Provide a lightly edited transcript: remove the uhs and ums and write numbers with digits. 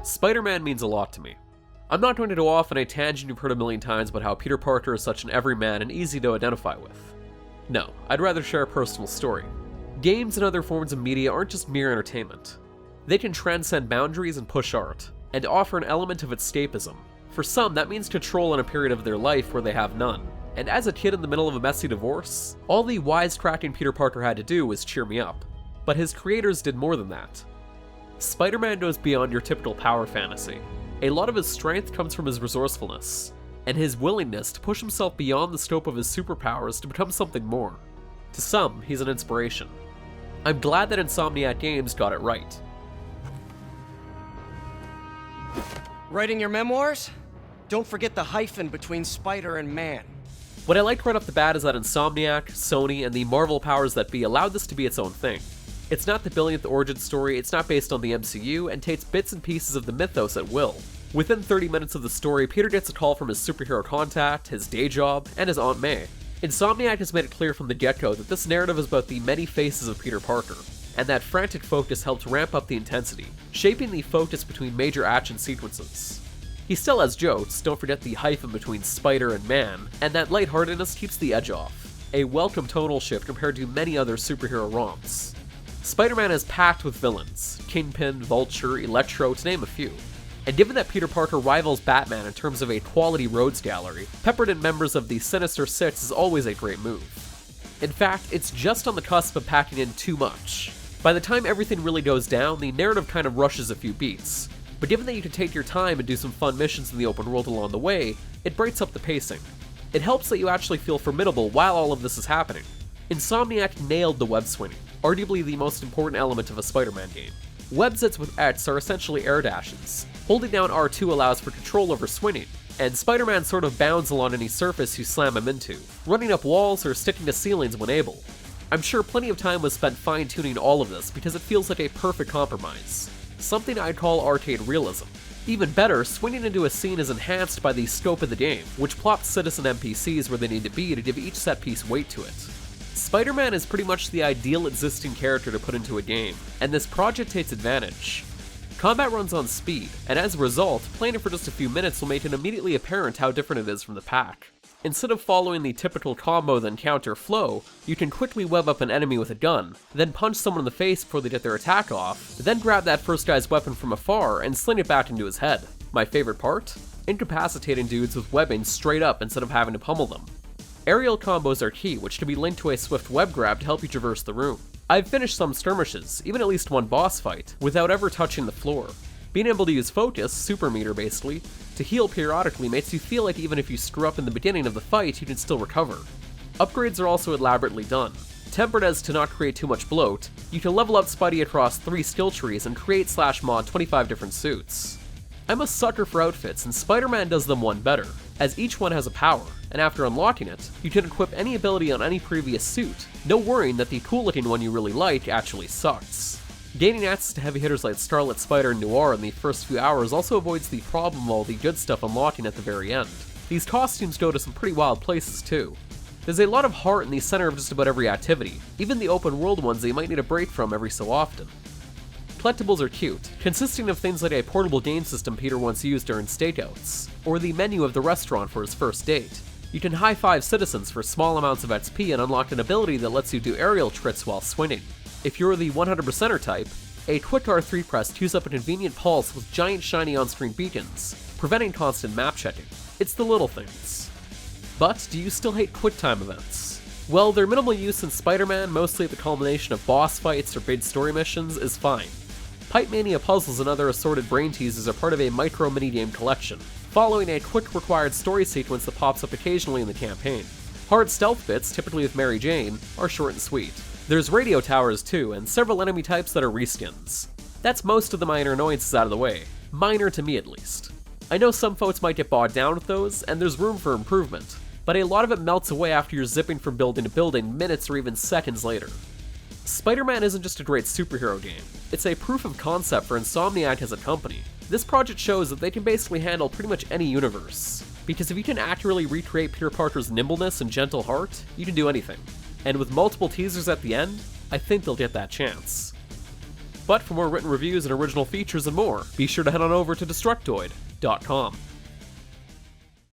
Spider-Man means a lot to me. I'm not going to go off on a tangent you've heard a million times about how Peter Parker is such an everyman and easy to identify with. No, I'd rather share a personal story. Games and other forms of media aren't just mere entertainment. They can transcend boundaries and push art, and offer an element of escapism. For some, that means control in a period of their life where they have none. And as a kid in the middle of a messy divorce, all the wisecracking Peter Parker had to do was cheer me up. But his creators did more than that. Spider-Man goes beyond your typical power fantasy. A lot of his strength comes from his resourcefulness, and his willingness to push himself beyond the scope of his superpowers to become something more. To some, he's an inspiration. I'm glad that Insomniac Games got it right. Writing your memoirs? Don't forget the hyphen between Spider and Man. What I liked right off the bat is that Insomniac, Sony, and the Marvel powers that be allowed this to be its own thing. It's not the billionth origin story, it's not based on the MCU, and takes bits and pieces of the mythos at will. Within 30 minutes of the story, Peter gets a call from his superhero contact, his day job, and his Aunt May. Insomniac has made it clear from the get-go that this narrative is about the many faces of Peter Parker, and that frantic focus helped ramp up the intensity, shaping the focus between major action sequences. He still has jokes, don't forget the hyphen between Spider and Man, and that lightheartedness keeps the edge off, a welcome tonal shift compared to many other superhero romps. Spider-Man is packed with villains, Kingpin, Vulture, Electro, to name a few. And given that Peter Parker rivals Batman in terms of a quality rogues gallery, peppered in members of the Sinister Six is always a great move. In fact, it's just on the cusp of packing in too much. By the time everything really goes down, the narrative kind of rushes a few beats, but given that you can take your time and do some fun missions in the open world along the way, it breaks up the pacing. It helps that you actually feel formidable while all of this is happening. Insomniac nailed the web swinging, arguably the most important element of a Spider-Man game. Web zits with X are essentially air dashes. Holding down R2 allows for control over swinging, and Spider-Man sort of bounds along any surface you slam him into, running up walls or sticking to ceilings when able. I'm sure plenty of time was spent fine-tuning all of this because it feels like a perfect compromise. Something I'd call arcade realism. Even better, swinging into a scene is enhanced by the scope of the game, which plops citizen NPCs where they need to be to give each set piece weight to it. Spider-Man is pretty much the ideal existing character to put into a game, and this project takes advantage. Combat runs on speed, and as a result, playing it for just a few minutes will make it immediately apparent how different it is from the pack. Instead of following the typical combo then counter flow, you can quickly web up an enemy with a gun, then punch someone in the face before they get their attack off, then grab that first guy's weapon from afar and sling it back into his head. My favorite part? Incapacitating dudes with webbing straight up instead of having to pummel them. Aerial combos are key, which can be linked to a swift web grab to help you traverse the room. I've finished some skirmishes, even at least one boss fight, without ever touching the floor. Being able to use focus, super meter basically, to heal periodically makes you feel like even if you screw up in the beginning of the fight, you can still recover. Upgrades are also elaborately done. Tempered as to not create too much bloat, you can level up Spidey across 3 skill trees and create/mod 25 different suits. I'm a sucker for outfits, and Spider-Man does them one better, as each one has a power, and after unlocking it, you can equip any ability on any previous suit, no worrying that the cool-looking one you really like actually sucks. Gaining access to heavy hitters like Scarlet Spider and Noir in the first few hours also avoids the problem of all the good stuff unlocking at the very end. These costumes go to some pretty wild places too. There's a lot of heart in the center of just about every activity, even the open world ones that you might need a break from every so often. Collectibles are cute, consisting of things like a portable game system Peter once used during stakeouts, or the menu of the restaurant for his first date. You can high-five citizens for small amounts of XP and unlock an ability that lets you do aerial tricks while swinging. If you're the 100%er type, a quick R3 press queues up a convenient pulse with giant shiny on-screen beacons, preventing constant map checking. It's the little things. But do you still hate QuickTime events? Well, their minimal use in Spider-Man, mostly at the culmination of boss fights or big story missions, is fine. Pipe Mania puzzles and other assorted brain teasers are part of a micro minigame collection, following a quick required story sequence that pops up occasionally in the campaign. Hard stealth bits, typically with Mary Jane, are short and sweet. There's radio towers too, and several enemy types that are reskins. That's most of the minor annoyances out of the way. Minor to me at least. I know some folks might get bogged down with those, and there's room for improvement, but a lot of it melts away after you're zipping from building to building minutes or even seconds later. Spider-Man isn't just a great superhero game, it's a proof of concept for Insomniac as a company. This project shows that they can basically handle pretty much any universe, because if you can accurately recreate Peter Parker's nimbleness and gentle heart, you can do anything. And with multiple teasers at the end, I think they'll get that chance. But for more written reviews and original features and more, be sure to head on over to Destructoid.com.